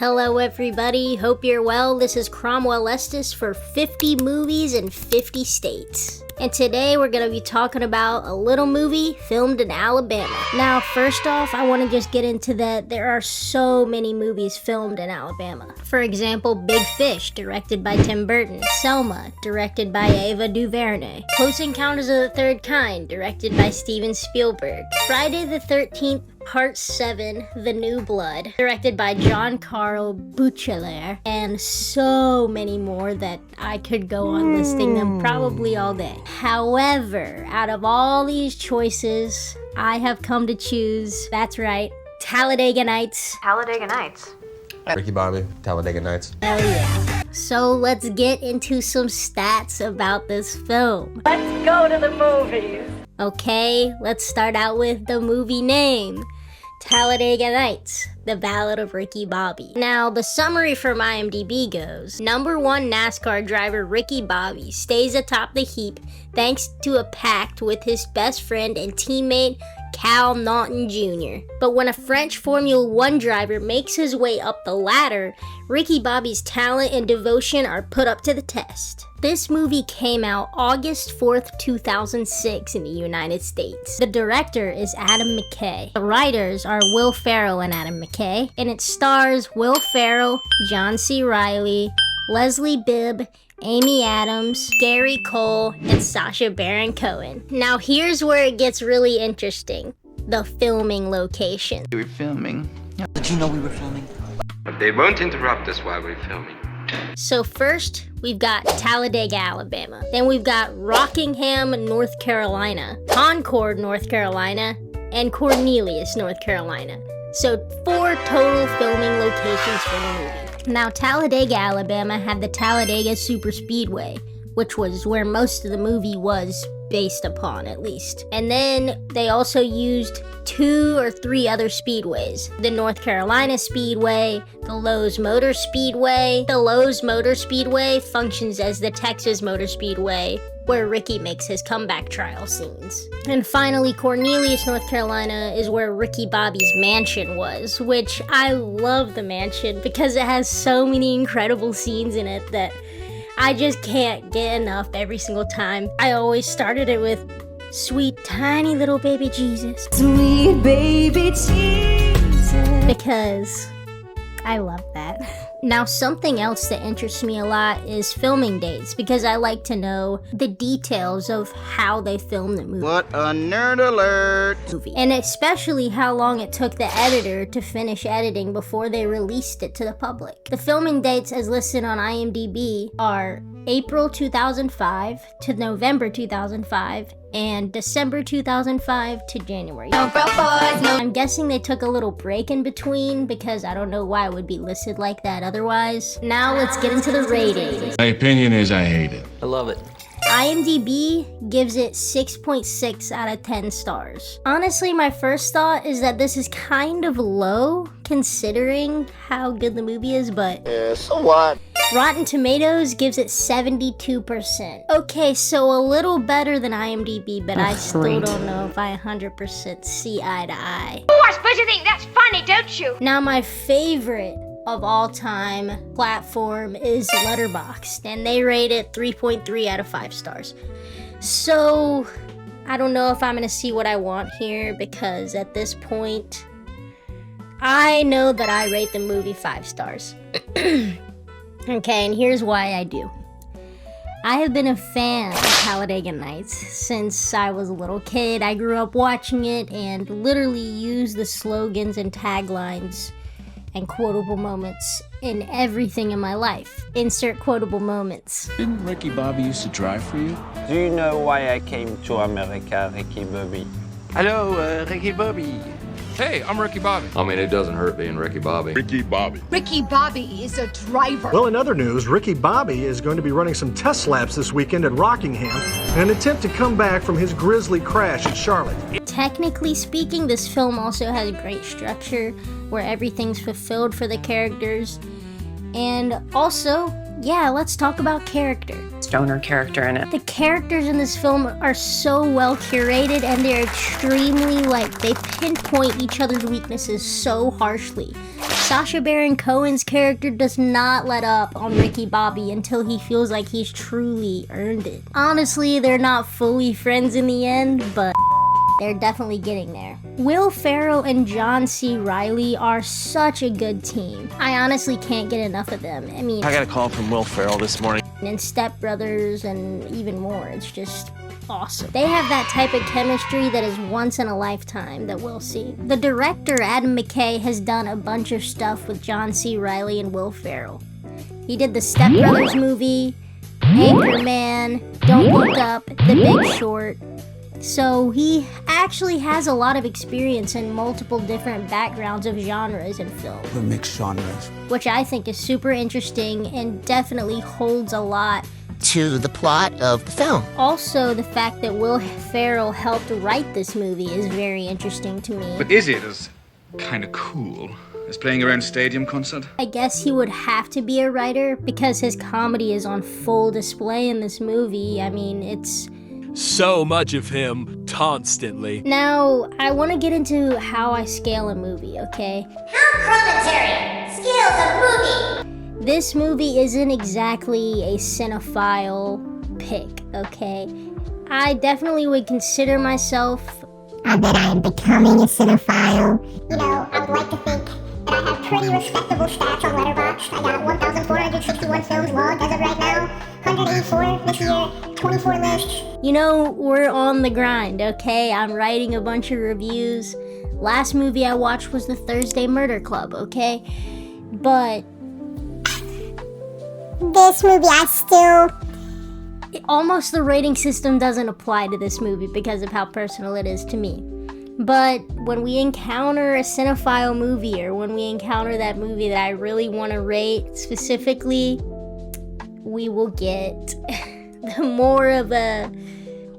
Hello everybody, hope you're well. This is Cromwell Estes for 50 movies in 50 states. And today we're going to be talking about a little movie filmed in Alabama. Now, first off, I want to just get into that there are so many movies filmed in Alabama. For example, Big Fish, directed by Tim Burton. Selma, directed by Ava DuVernay. Close Encounters of the Third Kind, directed by Stephen Spielberg. Friday the 13th, Part 7, The New Blood, directed by John Carl Buechler, and so many more that I could go on listing them probably all day. However, out of all these choices, I have come to choose, that's right, Talladega Nights. Talladega Nights. Ricky Bobby, Talladega Nights. Hell yeah. So let's get into some stats about this film. Let's go to the movies. Okay, let's start out with the movie name. Talladega Nights, The Ballad of Ricky Bobby. Now, the summary from IMDb goes, number one NASCAR driver Ricky Bobby stays atop the heap thanks to a pact with his best friend and teammate Cal Naughton Jr. But when a French Formula One driver makes his way up the ladder, Ricky Bobby's talent and devotion are put up to the test. This movie came out August 4th, 2006 in the United States. The director is Adam McKay. The writers are Will Ferrell and Adam McKay, and it stars Will Ferrell, John C. Reilly, Leslie Bibb, Amy Adams, Gary Cole, and Sacha Baron Cohen. Now here's where it gets really interesting. The filming location. We were filming. Did you know we were filming? But they won't interrupt us while we're filming. So first, we've got Talladega, Alabama. Then we've got Rockingham, North Carolina, Concord, North Carolina, and Cornelius, North Carolina. So 4 total filming locations for the movie. Now, Talladega, Alabama had the Talladega Superspeedway, which was where most of the movie was based upon, at least. And then they also used 2 or 3 other speedways. The North Carolina Speedway, the Lowe's Motor Speedway. The Lowe's Motor Speedway functions as the Texas Motor Speedway, where Ricky makes his comeback trial scenes. And finally, Cornelius, North Carolina is where Ricky Bobby's mansion was, which I love the mansion because it has so many incredible scenes in it that I just can't get enough every single time. I always started it with sweet tiny little baby Jesus. Sweet baby Jesus. Because I love that. Now, something else that interests me a lot is filming dates, because I like to know the details of how they filmed the movie. What a nerd alert! And especially how long it took the editor to finish editing before they released it to the public. The filming dates as listed on IMDb are April 2005 to November 2005 and December 2005 to January. I'm guessing they took a little break in between because I don't know why it would be listed like that otherwise. Now let's get into the ratings. My opinion is I hate it. I love it. IMDb gives it 6.6 out of 10 stars. Honestly, my first thought is that this is kind of low considering how good the movie is, but So what? Rotten Tomatoes gives it 72%. Okay, so a little better than IMDb, but I still don't know if I 100% see eye to eye. Oh, I suppose you think that's funny, don't you? Now, my favorite of all time platform is Letterboxd, and they rate it 3.3 out of 5 stars. So I don't know if I'm gonna see what I want here, because at this point I know that I rate the movie 5 stars. Okay, and here's why I do. I have been a fan of Talladega Nights since I was a little kid. I grew up watching it and literally used the slogans and taglines and quotable moments in everything in my life. Insert quotable moments. Didn't Ricky Bobby used to drive for you? Do you know why I came to America, Ricky Bobby? Hello, Ricky Bobby. Hey, I'm Ricky Bobby. I mean, it doesn't hurt being Ricky Bobby. Ricky Bobby. Ricky Bobby is a driver. Well, in other news, Ricky Bobby is going to be running some test laps this weekend at Rockingham in an attempt to come back from his grisly crash at Charlotte. Technically speaking, this film also has great structure where everything's fulfilled for the characters. And also, yeah, let's talk about character. Stoner character in it. The characters in this film are so well curated, and they're extremely, they pinpoint each other's weaknesses so harshly. Sacha Baron Cohen's character does not let up on Ricky Bobby until he feels like he's truly earned it. Honestly, they're not fully friends in the end, but they're definitely getting there. Will Ferrell and John C. Reilly are such a good team. I honestly can't get enough of them. I mean, I got a call from Will Ferrell this morning. And Step Brothers and even more. It's just awesome. They have that type of chemistry that is once in a lifetime that we'll see. The director, Adam McKay, has done a bunch of stuff with John C. Reilly and Will Ferrell. He did the Step Brothers movie, Anchorman, Don't Look Up, The Big Short. So he actually has a lot of experience in multiple different backgrounds of genres in film. The mixed genres. Which I think is super interesting and definitely holds a lot to the plot of the film. Also, the fact that Will Ferrell helped write this movie is very interesting to me. But is it as kind of cool as playing around stadium concert? I guess he would have to be a writer because his comedy is on full display in this movie. I mean, it's so much of him constantly. Now, I want to get into how I scale a movie, okay? How commentary scales a movie. This movie isn't exactly a cinephile pick, okay? I definitely would consider myself... I bet I am becoming a cinephile. You know, I would like to think that I have pretty respectable stats on Letterboxd. I got 1,461 films logged as of right now. 184 this year, 24 lists. You know, we're on the grind, okay? I'm writing a bunch of reviews. Last movie I watched was The Thursday Murder Club, okay? But this movie, almost the rating system doesn't apply to this movie because of how personal it is to me. But when we encounter a cinephile movie, or when we encounter that movie that I really want to rate specifically, we will get the more of a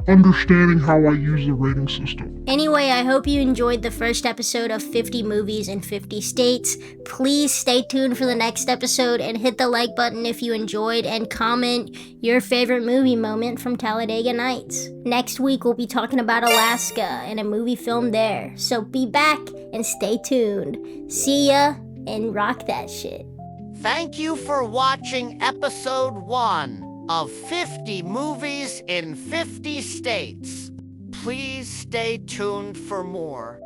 understanding how I use the rating system. Anyway, I hope you enjoyed the first episode of 50 Movies in 50 States. Please stay tuned for the next episode and hit the like button if you enjoyed, and comment your favorite movie moment from Talladega Nights. Next week, we'll be talking about Alaska and a movie filmed there. So be back and stay tuned. See ya and rock that shit. Thank you for watching episode 1 of 50 Movies in 50 States. Please stay tuned for more.